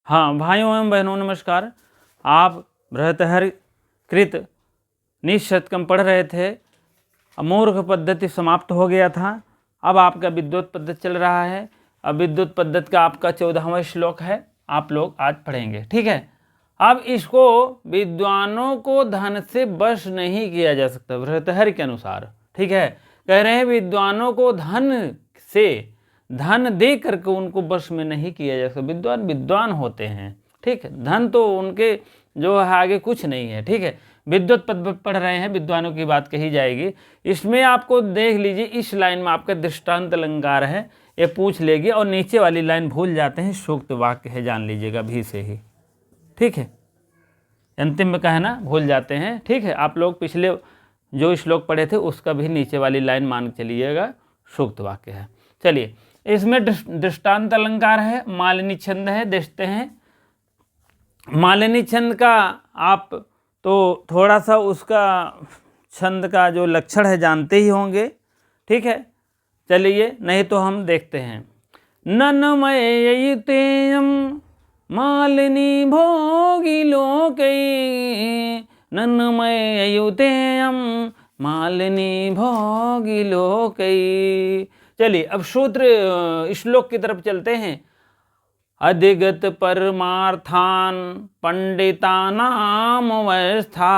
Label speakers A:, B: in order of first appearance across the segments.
A: हाँ भाइयों एवं बहनों नमस्कार। आप बृहत्तरकृत निशतकम पढ़ रहे थे। अमूर्ख पद्धति समाप्त हो गया था। अब आपका विद्युत पद्धति चल रहा है। अब विद्युत पद्धति का आपका 14वां श्लोक है, आप लोग आज पढ़ेंगे, ठीक है। अब इसको विद्वानों को धन से वश नहीं किया जा सकता बृहत्तहरि के अनुसार, ठीक है। कह रहे हैं विद्वानों को धन दे करके उनको वश में नहीं किया जा सकता। विद्वान विद्वान होते हैं, ठीक है। धन तो उनके जो है आगे कुछ नहीं है, ठीक है। विद्युत पद पढ़ रहे हैं, विद्वानों की बात कही जाएगी। इसमें आपको देख लीजिए, इस लाइन में आपका दृष्टांत अलंकार है, ये पूछ लेगी, और नीचे वाली लाइन भूल जाते हैं, सूक्त वाक्य है, जान लीजिएगा भी से ही, ठीक है। अंतिम में कहना भूल जाते हैं, ठीक है। आप लोग पिछले जो श्लोक पढ़े थे उसका भी नीचे वाली लाइन मान के चलिएगा, सूक्त वाक्य है। चलिए, इसमें दृष्टांत अलंकार है, मालिनी छंद है, देखते हैं। मालिनी छंद का आप तो थोड़ा सा उसका छंद का जो लक्षण है जानते ही होंगे, ठीक है। चलिए, नहीं तो हम देखते हैं। नन्मययुतेयं मालिनी भोगी लोकै, नन्मययुतेयं मालिनी भोगी लोकै। चलिए, अब सूत्र श्लोक की तरफ चलते हैं। अधिगत परमार्थान पंडितानाम अवस्था,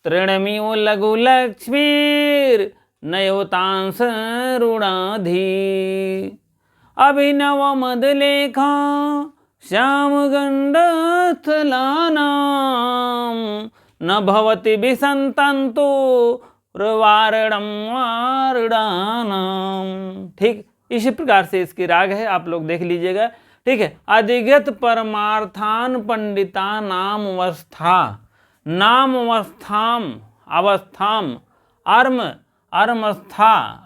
A: तृणमिव लघु लक्ष्मीर नयोतांस रुणाधि। अभिनव मदलेखा श्याम गंडस्थलानां, न भवति विसंतंतो वारणम वारणानाम। ठीक, इसी प्रकार से इसकी राग है, आप लोग देख लीजिएगा, ठीक है। अधिगत परमार्थान पंडिता नाम अवस्था, नाम अवस्थाम, अवस्थाम,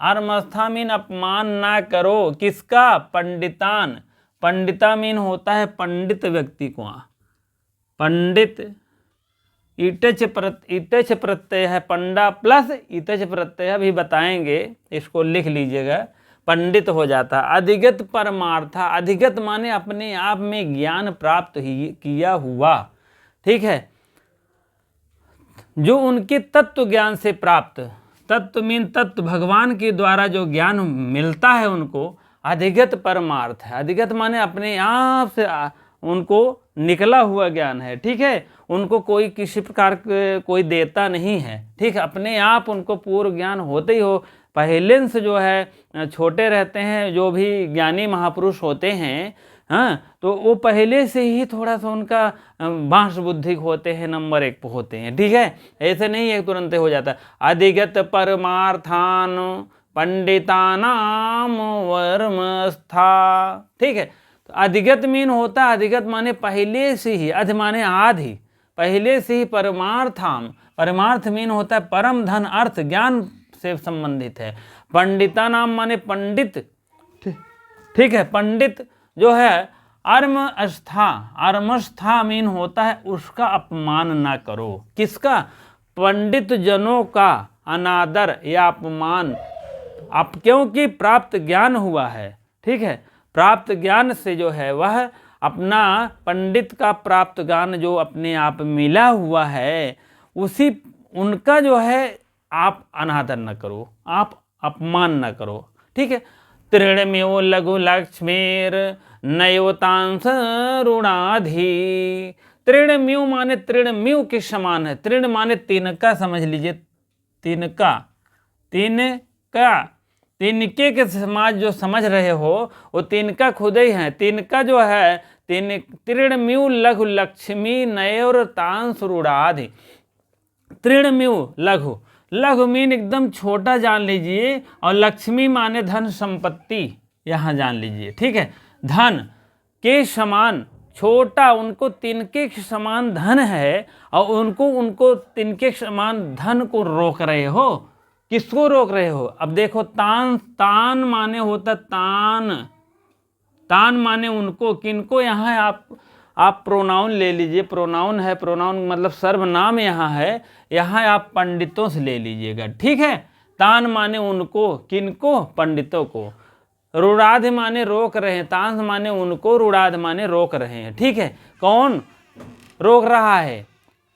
A: अर्मस्था मीन अपमान ना करो, किसका? पंडितान। पंडिता मीन होता है पंडित व्यक्ति को, पंडित। इतच प्रत्यय है, पंडा प्लस इतच प्रत्यय भी बताएंगे, इसको लिख लीजिएगा, पंडित हो जाता। अधिगत परमार्था, अधिगत माने अपने आप में ज्ञान प्राप्त किया हुआ, ठीक है। जो उनके तत्व ज्ञान से प्राप्त, तत्व मीन तत्व, भगवान के द्वारा जो ज्ञान मिलता है उनको अधिगत परमार्थ है। अधिगत माने अपने आप से उनको निकला हुआ ज्ञान है, ठीक है। उनको कोई किसी प्रकार कोई देता नहीं है, ठीक है। अपने आप उनको पूर्व ज्ञान होते ही हो। पहले से जो है छोटे रहते हैं, जो भी ज्ञानी महापुरुष होते हैं, हाँ, तो वो पहले से ही थोड़ा सा उनका बांस बुद्धि होते हैं, नंबर 1 पे होते हैं, ठीक है। ऐसे नहीं है तुरंत हो जाता। अधिगत परमार्थान पंडितानाम वर्मस्था, ठीक है। तो अधिगत मीन होता है, अधिगत माने पहले से ही, अधि माने आधि, पहले से ही। परमार्थाम, परमार्थ मीन होता है परम धन, अर्थ, ज्ञान से संबंधित है। पंडिता नाम माने पंडित, ठीक है। पंडित जो है अर्मस्था, अर्मस्था मीन होता है उसका अपमान ना करो। किसका? पंडित जनों का अनादर या अपमान, अब क्योंकि प्राप्त ज्ञान हुआ है, ठीक है। प्राप्त ज्ञान से जो है वह अपना, पंडित का प्राप्त ज्ञान जो अपने आप मिला हुआ है, उसी उनका जो है आप अनादर न करो, आप अपमान न करो, ठीक है। तृणमेव लघु लक्ष्मीर नयोतांस रुणाधि। तृणमेव माने तृणमेव के समान है। तृण माने तिनका, समझ लीजिए, तिनका, तिनका, तिनके के समाज जो समझ रहे हो वो तिनका खुद ही है। तिनका जो है तृणमेव लघु लक्ष्मी नयोतांस रुणाधि। तृणमेव लघु, लघु मीन एकदम छोटा जान लीजिए, और लक्ष्मी माने धन संपत्ति, यहाँ जान लीजिए, ठीक है। धन के समान छोटा, उनको तिनके के समान धन है, और उनको तिनके के समान धन को रोक रहे हो। किसको रोक रहे हो? अब देखो, तान, तान माने होता तान, तान माने उनको, किनको? यहाँ आप प्रोनाउन ले लीजिए, प्रोनाउन है, प्रोनाउन मतलब सर्वनाम यहाँ है, यहाँ आप पंडितों से ले लीजिएगा, ठीक है। तान माने उनको, किनको? पंडितों को। रुड़ाध माने रोक रहे हैं, तांस माने उनको, रुड़ाध माने रोक रहे हैं। ठीक है, कौन रोक रहा है?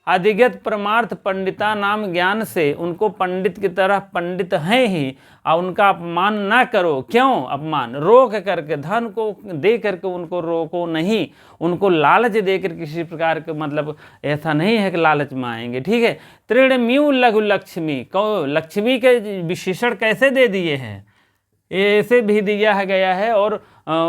A: अधिगत परमार्थ पंडिता नाम ज्ञान से, उनको पंडित की तरह पंडित हैं ही, और उनका अपमान ना करो। क्यों अपमान? रोक करके, धन को दे करके उनको रोको नहीं, उनको लालच देकर किसी प्रकार के, मतलब ऐसा नहीं है कि लालच में आएंगे। ठीक है, तृणमीव लघु लक्ष्मी, लक्ष्मी के विशेषण कैसे दे दिए हैं, ऐसे भी दिया गया है, और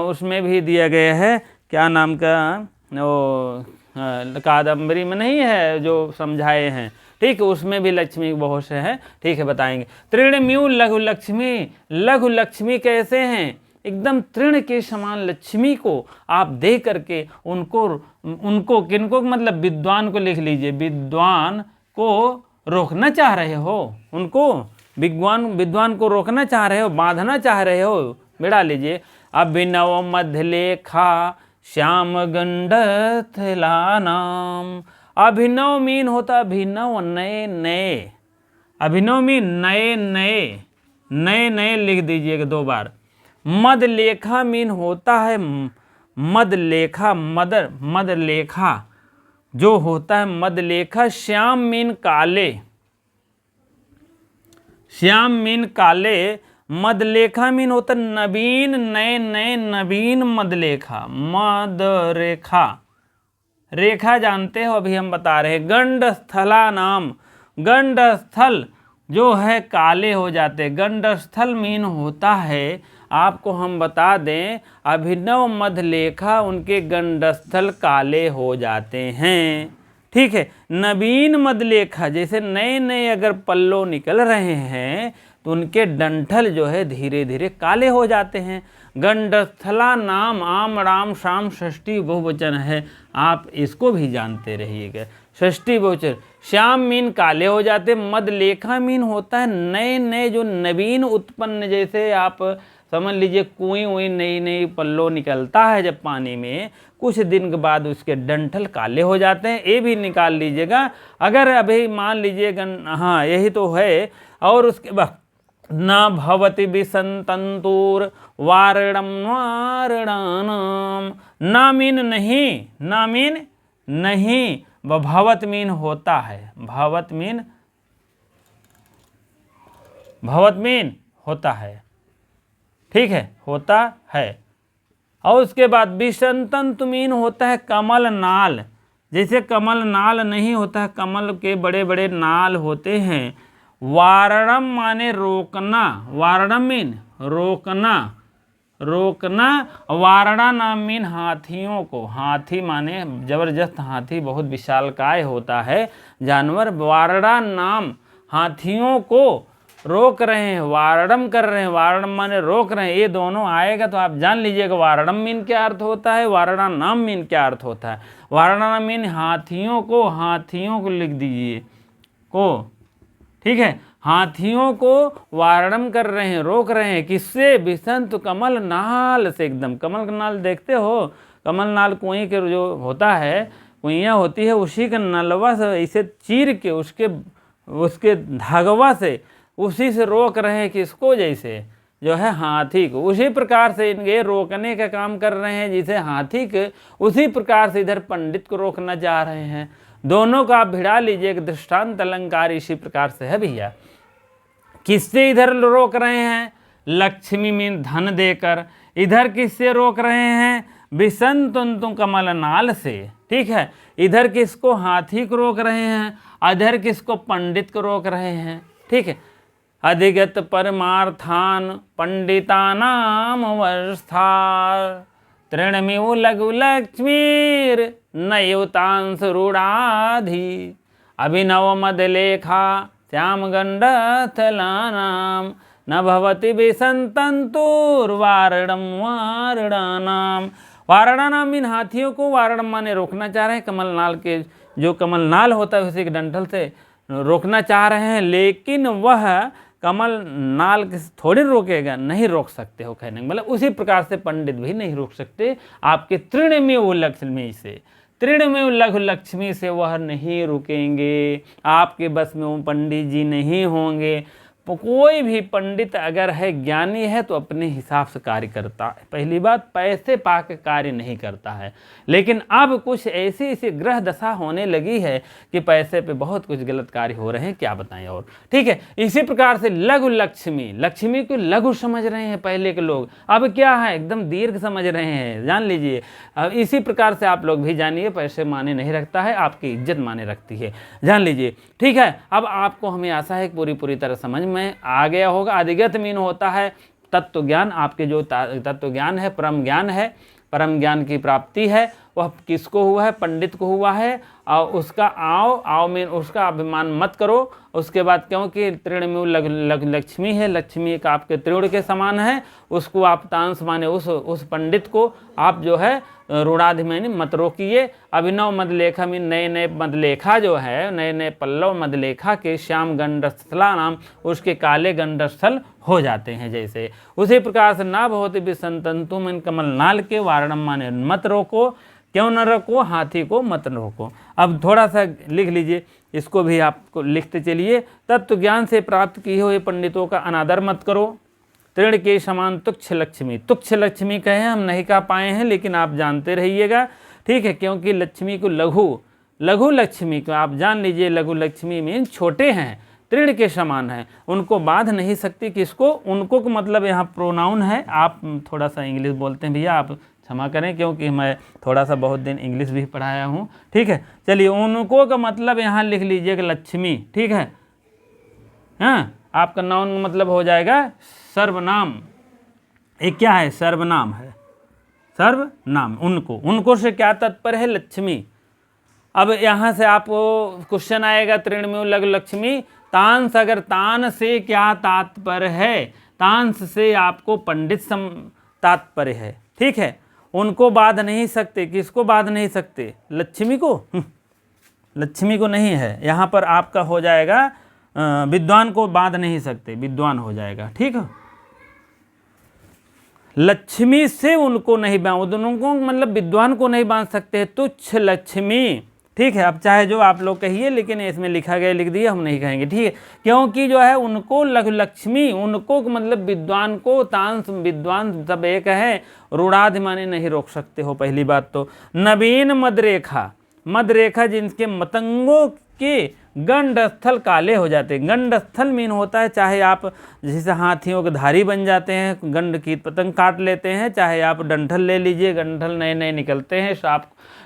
A: उसमें भी दिया गया है, क्या नाम का, वो कादम्बरी में नहीं है जो समझाए हैं। ठीक है, उसमें भी लक्ष्मी बहुत से हैं। ठीक है, बताएंगे। तृणमीव लघु लक्ष्मी, लघु लक्ष्मी कैसे हैं? एकदम तृण के समान लक्ष्मी को आप दे करके उनको किनको, मतलब विद्वान को लिख लीजिए, विद्वान को रोकना चाह रहे हो, उनको विद्वान को रोकना चाह रहे हो, बांधना चाह रहे हो, बिड़ा लीजिए। अभिनव मध्यलेखा श्याम गंडथला नाम। अभिनव मीन होता अभिनव, नए नए, अभिनव मीन नए नए, नए नए लिख दीजिएगा 2 बार। मदलेखा मीन होता है मदलेखा, मदलेखा जो होता है मदलेखा। श्याम मीन काले, श्याम मीन काले। मदलेखा मीन होता नवीन, नए नए, नवीन मदलेखा, मदरेखा, रेखा जानते हो, अभी हम बता रहे हैं। गंडस्थला नाम, गंडस्थल जो है काले हो जाते। गंडस्थल मीन होता है, आपको हम बता दें, अभिनव मध्यलेखा उनके गंडस्थल काले हो जाते हैं। ठीक है, नवीन मध्यलेखा, जैसे नए नए अगर पल्लो निकल रहे हैं तो उनके डंठल जो है धीरे धीरे काले हो जाते हैं। गंडस्थला नाम, आम राम शाम षष्ठी बहुवचन है, आप इसको भी जानते रहिएगा, षष्ठी बहुवचन। श्याम मीन काले हो जाते। मदलेखा मीन होता है नए नए, जो नवीन उत्पन्न, जैसे आप समझ लीजिए कुएं वुई नई नई पल्लो निकलता है जब पानी में, कुछ दिन के बाद उसके डंठल काले हो जाते हैं। ये भी निकाल लीजिएगा। अगर अभी मान लीजिएगा, हाँ यही तो है। और उसके बाद न भवति विसंतंतुर वारणम वारणानाम। न मीन नहीं, न मीन नहीं, भवत मीन होता है, भवत मीन, भवत मीन होता है। ठीक है, होता है। और उसके बाद विसंतंतु मीन होता है कमल नाल। जैसे कमल नाल नहीं होता है, कमल के बड़े बड़े नाल होते हैं। वारणम माने रोकना, वारणम मीन रोकना, रोकना। वारणा नाम मीन हाथियों को, हाथी माने जबरदस्त हाथी, बहुत विशालकाय होता है जानवर। वारणा नाम हाथियों को रोक रहे हैं, वारणम कर रहे हैं, वारणम माने रोक रहे हैं। ये दोनों आएगा तो आप जान लीजिएगा वारणम मीन क्या अर्थ होता है, वारणा नाम मीन क्या अर्थ होता है। वारणा नाम मीन हाथियों को, हाथियों को लिख दीजिए को। ठीक है, हाथियों को वारणम कर रहे हैं, रोक रहे हैं। किससे? विसंत कमल नाल से। एकदम कमल का नाल देखते हो, कमल नाल कुएं के जो होता है, कुइयाँ होती है, उसी का नलवा से इसे चीर के उसके धागवा से उसी से रोक रहे हैं। किसको? जैसे जो है हाथी को। उसी प्रकार से इनके रोकने का काम कर रहे हैं, जिसे हाथी के, उसी प्रकार से इधर पंडित को रोकना चाह रहे हैं। दोनों का आप भिड़ा लीजिए, एक दृष्टांत अलंकार इसी प्रकार से है भैया। किससे इधर रोक रहे हैं? लक्ष्मी मीन धन देकर। इधर किससे रोक रहे हैं? विसंतु कमल नाल से। ठीक है, इधर किसको? हाथी को रोक रहे हैं, इधर किसको? पंडित को रोक रहे हैं। ठीक है, अधिगत परमार्थान पंडितानाम अवस्था तृणमिव लघु लक्ष्मीर नयुतांश रूढ़ाधि अभिनव मदलेखा श्याम गंडथलानाम न भवति विसंतंतुर्वारणम वारणानाम। वारणानाम मीन हाथियों को, वारणम माने रोकना चाह रहे हैं। कमल नाल के, जो कमल नाल होता है उसी के डंठल से रोकना चाह रहे हैं, लेकिन वह कमल नाल थोड़ी रोकेगा, नहीं रोक सकते हो कहने, मतलब उसी प्रकार से पंडित भी नहीं रोक सकते आपके तृणमेव लक्ष्मी से। तृणमेव लघु लक्ष्मी से वह नहीं रुकेंगे, आपके बस में वो पंडित जी नहीं होंगे। कोई भी पंडित अगर है, ज्ञानी है, तो अपने हिसाब से कार्य करता है। पहली बात, पैसे पाकर कार्य नहीं करता है। लेकिन अब कुछ ऐसी ऐसी ग्रह दशा होने लगी है कि पैसे पे बहुत कुछ गलत कार्य हो रहे हैं, क्या बताएं। और ठीक है, इसी प्रकार से लघु लक्ष्मी, लक्ष्मी को लघु समझ रहे हैं पहले के लोग, अब क्या है, एकदम दीर्घ समझ रहे हैं, जान लीजिए। अब इसी प्रकार से आप लोग भी जानिए, पैसे माने नहीं रखता है, आपकी इज्जत माने रखती है, जान लीजिए। ठीक है, अब आपको हमें आशा है कि पूरी तरह समझ में आ गया होगा। अधिगत मीन होता है तत्व ज्ञान, आपके जो तत्व ज्ञान है, परम ज्ञान है, परम ज्ञान की प्राप्ति है, वह किसको हुआ है, पंडित को हुआ है। और उसका आओ में उसका अभिमान मत करो। उसके बाद क्योंकि तृण में लक्ष्मी है, लक्ष्मी का आपके तृण के समान है, उसको आप तांस माने उस पंडित को आप जो है रूढ़ाधिमानी मत रोकिए। अभिनव मदलेखा में नए नए मदलेखा जो है, नए नए पल्लव मदलेखा के श्याम गंडस्थला नाम, उसके काले गंडस्थल हो जाते हैं जैसे। उसी प्रकार से ना बहुत भी संतंतु में कमल नाल के वारणम माने मत रोको, क्यों न रोको, हाथी को मत रोको। अब थोड़ा सा लिख लीजिए, इसको भी आपको लिखते चलिए। तत्व ज्ञान से प्राप्त किए हुए पंडितों का अनादर मत करो। तृण के समान तुच्छ लक्ष्मी, तुच्छ लक्ष्मी कहे हम नहीं कह पाए हैं, लेकिन आप जानते रहिएगा, ठीक है। क्योंकि लक्ष्मी को लघु लक्ष्मी को आप जान लीजिए, लघु लक्ष्मी में छोटे हैं, तृण के समान है, उनको बांध नहीं सकती। किसको? उनको को मतलब यहाँ प्रोनाउन है। आप थोड़ा सा इंग्लिश बोलते हैं भैया, आप क्षमा करें, क्योंकि मैं थोड़ा सा बहुत दिन इंग्लिश भी पढ़ाया हूँ, ठीक है। चलिए, उनको का मतलब यहाँ लिख लीजिएगा लक्ष्मी, ठीक है। हाँ, आपका नाउन मतलब हो जाएगा सर्वनाम। एक क्या है? सर्वनाम है, सर्वनाम। उनको से क्या तात्पर्य है? लक्ष्मी। अब यहाँ से आपको क्वेश्चन आएगा, तृण में लघु लक्ष्मी, तांस, अगर तान से क्या तात्पर्य है? तांस से आपको पंडित तात्पर्य है, ठीक है। उनको बांध नहीं सकते। किसको बांध नहीं सकते? लक्ष्मी को। लक्ष्मी को नहीं है, यहाँ पर आपका हो जाएगा विद्वान को बांध नहीं सकते, विद्वान हो जाएगा, ठीक है। लक्ष्मी से उनको नहीं बांध, उनको मतलब विद्वान को नहीं बांध सकते, तुच्छ लक्ष्मी, ठीक है। अब चाहे जो आप लोग कहिए, लेकिन इसमें लिखा गया लिख दिया, हम नहीं कहेंगे, ठीक है। क्योंकि जो है उनको लघु लक्ष्मी, उनको मतलब विद्वान को, तांस विद्वान सब एक है, रूढ़ाधिमानी नहीं रोक सकते हो, पहली बात तो। नवीन मदरेखा, मदरेखा जिनके मतंगों के गंडस्थल काले हो जाते हैं। गंडस्थल मीन होता है, चाहे आप जैसे हाथियों के धारी बन जाते हैं, गंड की पतंग काट लेते हैं, चाहे आप डंठल ले लीजिए, गंठल नए नए निकलते हैं,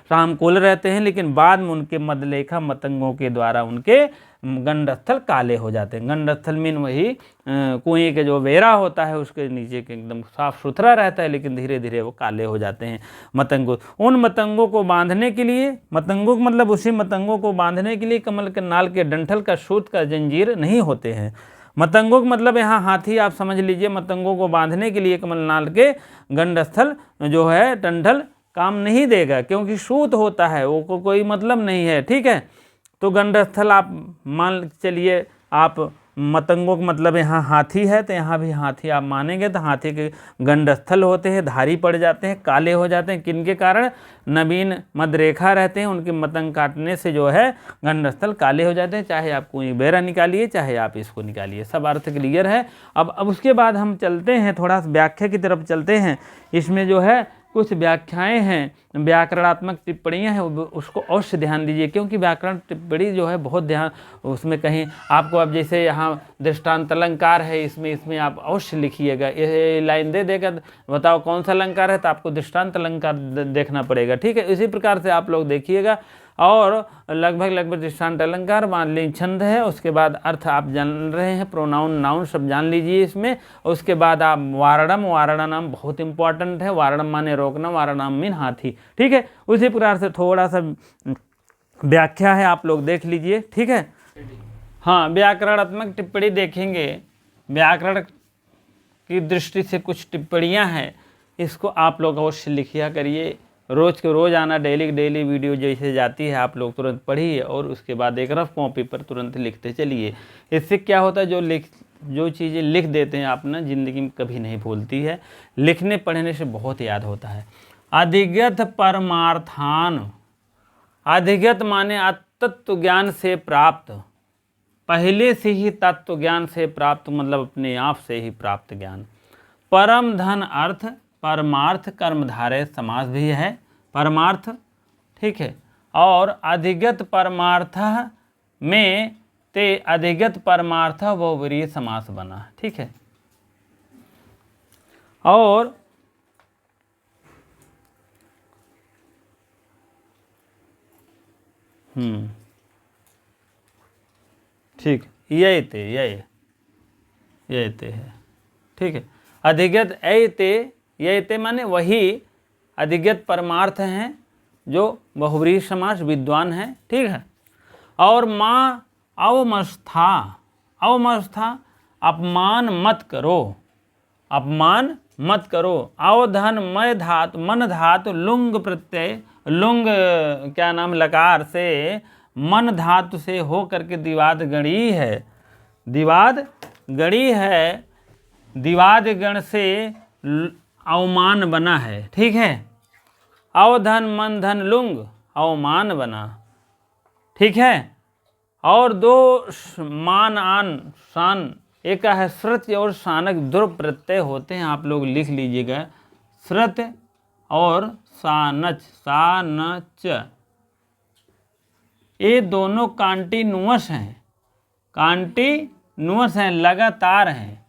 A: शाम कोल रहते हैं, लेकिन बाद में उनके मदलेखा मतंगों के द्वारा उनके गंडस्थल काले हो जाते हैं। गंडस्थल मीन वही कुएं के जो वेरा होता है, उसके नीचे के एकदम साफ सुथरा रहता है, लेकिन धीरे धीरे वो काले हो जाते हैं मतंगों। उन मतंगों को बांधने के लिए, मतंगों मतलब उसी मतंगों को बांधने के लिए कमल के नाल के डंठल का सूत का जंजीर नहीं होते हैं। मतंगों का मतलब यहाँ हाथी आप समझ लीजिए। मतंगों को बांधने के लिए कमल नाल के गंडस्थल जो है डंठल काम नहीं देगा, क्योंकि सूत होता है, वो कोई मतलब नहीं है, ठीक है। तो गंडस्थल आप मान चलिए, आप मतंगों का मतलब यहाँ हाथी है, तो यहाँ भी हाथी आप मानेंगे, तो हाथी के गंडस्थल होते हैं, धारी पड़ जाते हैं, काले हो जाते हैं। किनके कारण? नवीन मदरेखा रहते हैं, उनके मतंग काटने से जो है गंडस्थल काले हो जाते हैं। चाहे आप कोई बेरा निकालिए, चाहे आप इसको निकालिए, सब अर्थ क्लियर है। अब उसके बाद हम चलते हैं, थोड़ा सा व्याख्या की तरफ चलते हैं। इसमें जो है कुछ व्याख्याएं हैं, व्याकरणात्मक टिप्पणियां हैं, उसको अवश्य ध्यान दीजिए, क्योंकि व्याकरण टिप्पणी जो है बहुत ध्यान उसमें कहीं आपको, अब जैसे यहाँ दृष्टांत अलंकार है, इसमें आप अवश्य लिखिएगा। ये लाइन दे देगा, बताओ कौन सा अलंकार है, तो आपको दृष्टांत अलंकार देखना पड़ेगा, ठीक है। इसी प्रकार से आप लोग देखिएगा। और लगभग दृष्टांत अलंकार, मान लीजिए छंद है, उसके बाद अर्थ आप जान रहे हैं, प्रोनाउन नाउन सब जान लीजिए इसमें। उसके बाद आप वारणम बहुत इंपॉर्टेंट है, वारणम माने रोकना, वारणम मीन हाथी, ठीक है। उसी प्रकार से थोड़ा सा व्याख्या है, आप लोग देख लीजिए, ठीक है। हाँ, व्याकरणात्मक टिप्पणी देखेंगे, व्याकरण की दृष्टि से कुछ टिप्पणियाँ हैं, इसको आप लोग अवश्य लिखिया करिए। रोज़ के रोज़ आना, डेली वीडियो जैसे जाती है, आप लोग तुरंत पढ़िए और उसके बाद एक रफ कॉपी पर तुरंत लिखते चलिए। इससे क्या होता है, जो चीज़ें लिख देते हैं आप ना, ज़िंदगी में कभी नहीं भूलती है, लिखने पढ़ने से बहुत याद होता है। अधिगत परमार्थान, अधिगत माने तत्व ज्ञान से प्राप्त, पहले से ही तत्व ज्ञान से प्राप्त, मतलब अपने आप से ही प्राप्त ज्ञान। परम धन अर्थ, परमार्थ कर्मधारय समास भी है, परमार्थ, ठीक है। और अधिगत परमार्थ में ते अधिगत परमार्थ बहुव्रीहि समास बना, ठीक है। और ठीक, ये ते है, ठीक है। अधिगत ये ते माने वही अधिगत परमार्थ हैं जो बहुव्रीहि समास विद्वान है, ठीक है। और माँ अवमस्था, अवमस्था अपमान मत करो, अपमान मत करो। अवधन मय धातु मन धातु लुंग प्रत्यय, लुंग क्या नाम लकार से मन धातु से हो करके दिवाद गणी है, दिवाद गणी है, दिवाद गण से अवमान बना है, ठीक है। अवधन मन धन लुंग अवमान बना, ठीक है। और दो मान आन शान, एक है श्रुत और शानक, ध्रुव प्रत्यय होते हैं, आप लोग लिख लीजिएगा, श्रुत और शानच, शानच, ये दोनों कांटिन्यूअस हैं, कांटिन्यूअस हैं, लगातार हैं।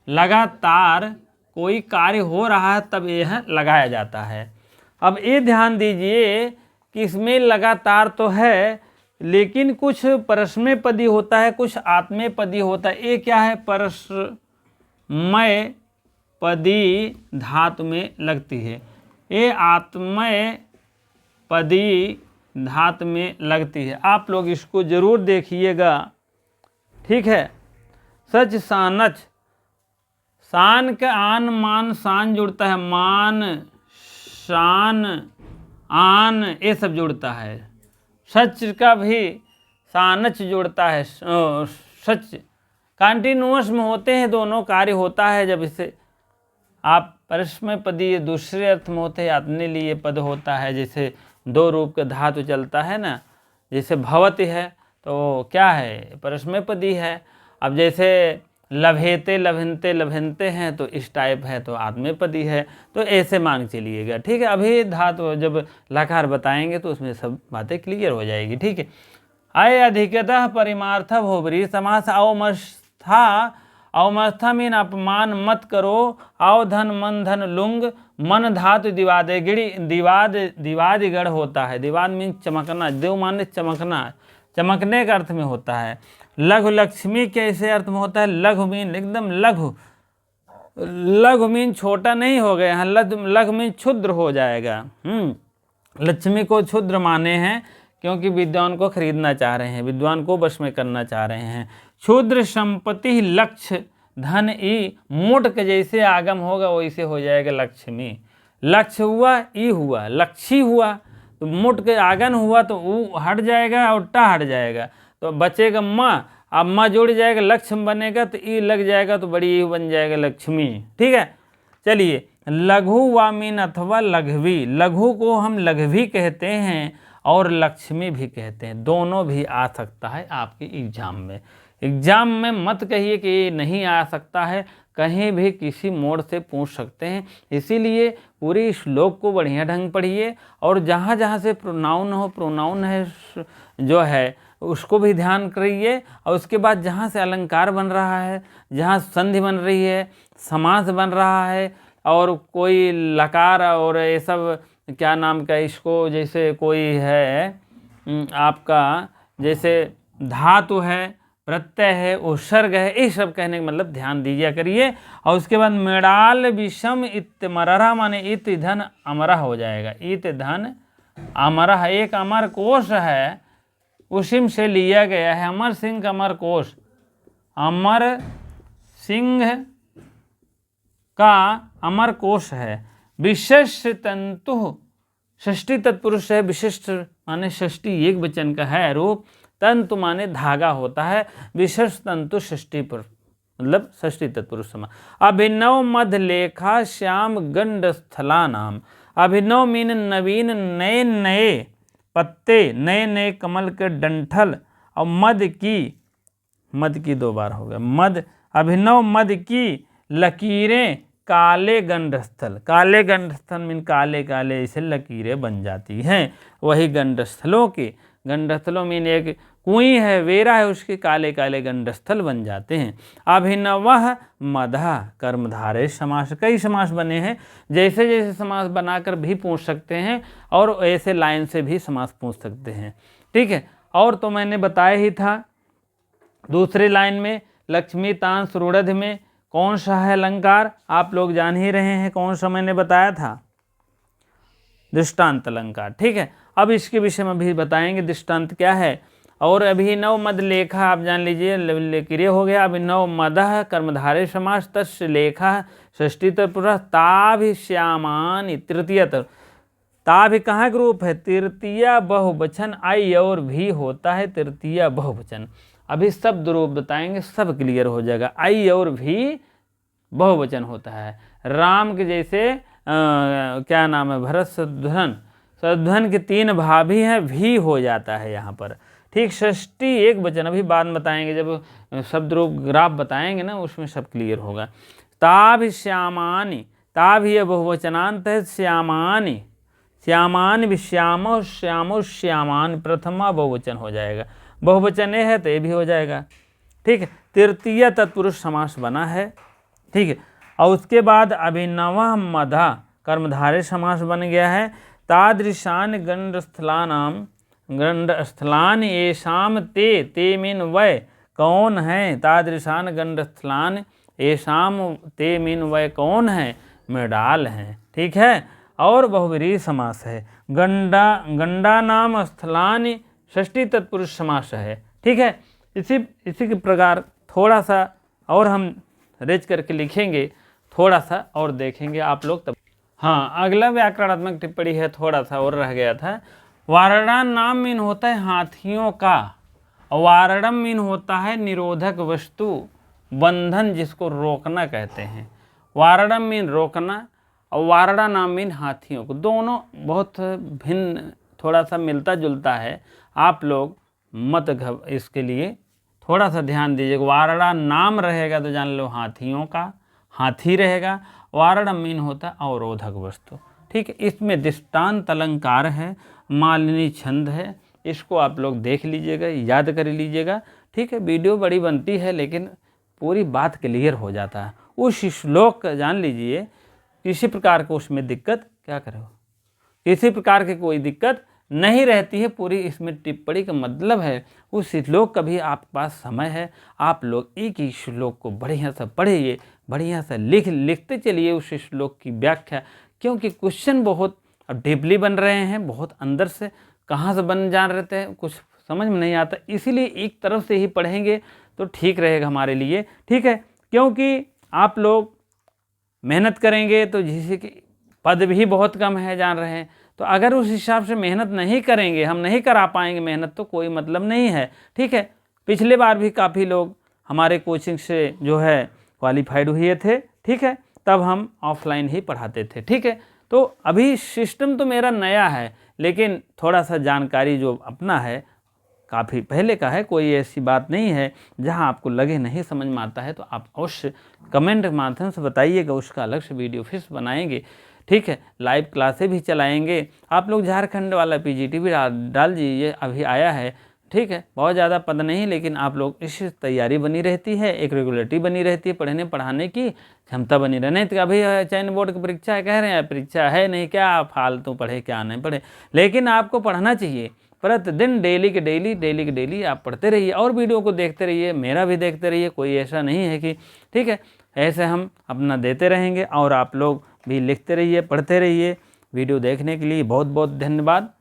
A: लगातार कोई कार्य हो रहा है तब यह लगाया जाता है। अब ये ध्यान दीजिए कि इसमें लगातार तो है, लेकिन कुछ परस्मय पदी होता है, कुछ आत्मय पदी होता है। ये क्या है? परस्मय पदी धातु में लगती है, ये आत्मय पदी धातु में लगती है। आप लोग इसको जरूर देखिएगा, ठीक है। सच सानच, शान का आन मान शान जुड़ता है, मान शान आन ये सब जुड़ता है। सच का भी सानच जुड़ता है, सच कंटिन्यूअस में होते हैं, दोनों कार्य होता है। जब इसे आप परस्मय पदी दूसरे अर्थ में होते हैं, अपने लिए पद होता है, जैसे दो रूप का धातु चलता है ना, जैसे भवति है तो क्या है? परस्मय पदी है। अब जैसे लभेते लभनते लभनते हैं तो इस टाइप है तो आत्मनेपदी है, तो ऐसे मान चलिएगा, ठीक है। अभी धातु जब लकार बताएंगे तो उसमें सब बातें क्लियर हो जाएगी, ठीक है। आय अधिकतः परिमार्थ बहुव्रीहि समास। अवमस्था, अवमस्था मीन अपमान मत करो। अवधन मन धन लुंग, मन धातु दिवादे गिड़ी, दिवाद दिवाद गढ़ होता है। दिवाद मीन चमकना, देव माने चमकना, चमकने का अर्थ में होता है। लघु लक्ष्मी कैसे अर्थ में होता है? लघु मीन एकदम लघु, लघु मीन छोटा नहीं हो गया, यहाँ लघु मीन क्षुद्र हो जाएगा। लक्ष्मी को क्षुद्र माने हैं क्योंकि विद्वान को खरीदना चाह रहे हैं, विद्वान को वश में करना चाह रहे हैं। क्षुद्र संपत्ति लक्ष्य धन ई, मोट के जैसे आगम होगा वैसे हो जाएगा लक्ष्मी। लक्ष्य हुआ ई हुआ, लक्ष्य हुआ तो मोट के आगन हुआ तो वो हट जाएगा और टा हट जाएगा तो बचेगा माँ। अब माँ जुड़ जाएगा, लक्ष्म बनेगा तो ई लग जाएगा तो बड़ी ई बन जाएगा लक्ष्मी, ठीक है। चलिए, लघु वामीन अथवा लघवी, लघु को हम लघवी कहते हैं और लक्ष्मी भी कहते हैं, दोनों भी आ सकता है आपके एग्जाम में। एग्जाम में मत कहिए कि ये नहीं आ सकता है, कहीं भी किसी मोड़ से पूछ सकते हैं। इसीलिए पूरी श्लोक को बढ़िया ढंग पढ़िए और जहाँ जहाँ से प्रोनाउन हो, प्रोनाउन है जो है उसको भी ध्यान करिए। और उसके बाद जहाँ से अलंकार बन रहा है, जहाँ संधि बन रही है, समास बन रहा है, और कोई लकार और ये सब क्या नाम का इसको, जैसे कोई है आपका जैसे धातु है, प्रत्यय है, उपसर्ग है, ये सब कहने का मतलब ध्यान दीजिए करिए। और उसके बाद मृणाल विषम इत मररा माने इत धन अमरा हो जाएगा, इत धन अमरा। एक अमर कोश है, उसी से लिया गया है, अमर सिंह का अमर कोश, अमर सिंह का अमर कोश है। विशिष्ट तंतु षष्ठी तत्पुरुष है, विशिष्ट माने षष्ठी एक वचन का है रूप, तंतु माने धागा होता है, विशिष्ट तंतु षष्ठी पर मतलब षष्ठी तत्पुरुष समा। अभिनव मध लेखा श्याम गंड स्थला नाम। अभिनव मीन नवीन, नए नए पत्ते, नए नए कमल के डंठल, और मद की मद की 2 बार हो गया। मद, अभिनव मद की लकीरें काले गंडस्थल, काले गंडस्थल मीन काले काले ऐसे लकीरें बन जाती हैं। वही गंडस्थलों के, गंडस्थलों मीन एक कुएं है, वेरा है, उसके काले काले गंडस्थल बन जाते हैं। अभिनवः मदः कर्मधारय समास, कई समास बने हैं, जैसे जैसे समास बनाकर भी पूछ सकते हैं और ऐसे लाइन से भी समास पूछ सकते हैं। ठीक है, और तो मैंने बताया ही था दूसरी लाइन में लक्ष्मी तांस रूढ़ में कौन सा है अलंकार, आप लोग जान ही रहे हैं कौन सा मैंने बताया था, दृष्टांत अलंकार। ठीक है, अब इसके विषय में भी बताएंगे दृष्टांत क्या है। और अभिनव मद लेखा आप जान लीजिए, लकीरें हो गया। अभिनव मदः कर्मधारय समास, तस्य लेखा षष्ठी तत्पुरुष, ताभिश्यामानि तृतीय ता भी कहाँ का रूप है, तृतीय बहुवचन, आई और भी होता है तृतीय बहुवचन। अभी शब्द रूप बताएंगे, सब क्लियर हो जाएगा। आई और भी बहुवचन होता है। राम के जैसे क्या नाम है, भरत शत्रुघ्न, शत्रुघ्न के 3 भाभी हैं, भी हो जाता है यहाँ पर। ठीक, षष्ठी एक वचन, अभी बाद में बताएंगे, जब शब्द रूप ग्राफ बताएंगे ना उसमें सब क्लियर होगा। ताभिश्यामानि, ताभि बहुवचनांत है, श्यामानि, श्यामान भी श्यामो श्यामो श्यामान, प्रथमा बहुवचन हो जाएगा। बहुवचन है तो ये भी हो जाएगा। ठीक है, तृतीय तत्पुरुष समास बना है। ठीक है, और उसके बाद अभिनवः मदः कर्मधारय समास बन गया है। तादृशान गंडस्थलानाम, गंडस्थलान येषाम ते, ते मीन वह कौन है, तादृशान गंडस्थलान येषाम ते मीन वह कौन है, मृडाल हैं। ठीक है, और बहुव्रीहि समास है। गंडा, गंडा नाम स्थलानि षष्ठी तत्पुरुष समास है। ठीक है, इसी के प्रकार थोड़ा सा और हम रेज करके लिखेंगे, थोड़ा सा और देखेंगे आप लोग तब। हाँ, अगला व्याकरणात्मक टिप्पणी है, थोड़ा सा और रह गया था। वारणा नाम मीन होता है हाथियों का, वारणम मीन होता है निरोधक वस्तु, बंधन जिसको रोकना कहते हैं। वारणम मीन रोकना और वारणा नाम मीन हाथियों को, दोनों बहुत भिन्न, थोड़ा सा मिलता जुलता है। आप लोग मत इसके लिए थोड़ा सा ध्यान दीजिएगा। वारणा नाम रहेगा तो जान लो हाथियों का, हाथी रहेगा। वारणम मीन होता है अवरोधक वस्तु। ठीक है, इसमें दृष्टांत अलंकार है, मालिनी छंद है, इसको आप लोग देख लीजिएगा, याद कर लीजिएगा। ठीक है, वीडियो बड़ी बनती है लेकिन पूरी बात क्लियर हो जाता है। उस श्लोक का जान लीजिए, किसी प्रकार को उसमें दिक्कत क्या करो, किसी प्रकार की कोई दिक्कत नहीं रहती है। पूरी इसमें टिप्पणी का मतलब है उस श्लोक का भी आपके पास समय है, आप लोग एक ही श्लोक को बढ़िया से पढ़िए, बढ़िया से लिखते चलिए उस श्लोक की व्याख्या, क्योंकि क्वेश्चन बहुत अब डीपली बन रहे हैं, बहुत अंदर से कहाँ से बन जा रहे थे कुछ समझ में नहीं आता। इसीलिए एक तरफ से ही पढ़ेंगे तो ठीक रहेगा हमारे लिए। ठीक है, क्योंकि आप लोग मेहनत करेंगे तो जैसे कि पद भी बहुत कम है जान रहे हैं, तो अगर उस हिसाब से मेहनत नहीं करेंगे, हम नहीं करा पाएंगे मेहनत, तो कोई मतलब नहीं है। ठीक है, पिछले बार भी काफ़ी लोग हमारे कोचिंग से जो है क्वालिफाइड हुए थे। ठीक है, तब हम ऑफलाइन ही पढ़ाते थे। ठीक है, तो अभी सिस्टम तो मेरा नया है, लेकिन थोड़ा सा जानकारी जो अपना है काफ़ी पहले का है, कोई ऐसी बात नहीं है। जहां आपको लगे नहीं समझ में आता है तो आप अवश्य कमेंट के माध्यम से बताइएगा, उसका अलग से वीडियो फिर बनाएंगे। ठीक है, लाइव क्लासें भी चलाएंगे। आप लोग झारखंड वाला PGT भी डाल दीजिए, अभी आया है। ठीक है, बहुत ज़्यादा पद नहीं, लेकिन आप लोग इस तैयारी बनी रहती है, एक रेगुलरिटी बनी रहती है, पढ़ने पढ़ाने की क्षमता बनी रहे। नहीं तो अभी चयन बोर्ड की परीक्षा है, कह रहे हैं परीक्षा है नहीं, क्या फालतू पढ़े क्या नहीं पढ़े, लेकिन आपको पढ़ना चाहिए प्रतिदिन, डेली के डेली आप पढ़ते रहिए और वीडियो को देखते रहिए, मेरा भी देखते रहिए। कोई ऐसा नहीं है कि, ठीक है, ऐसे हम अपना देते रहेंगे और आप लोग भी लिखते रहिए, पढ़ते रहिए। वीडियो देखने के लिए बहुत बहुत धन्यवाद।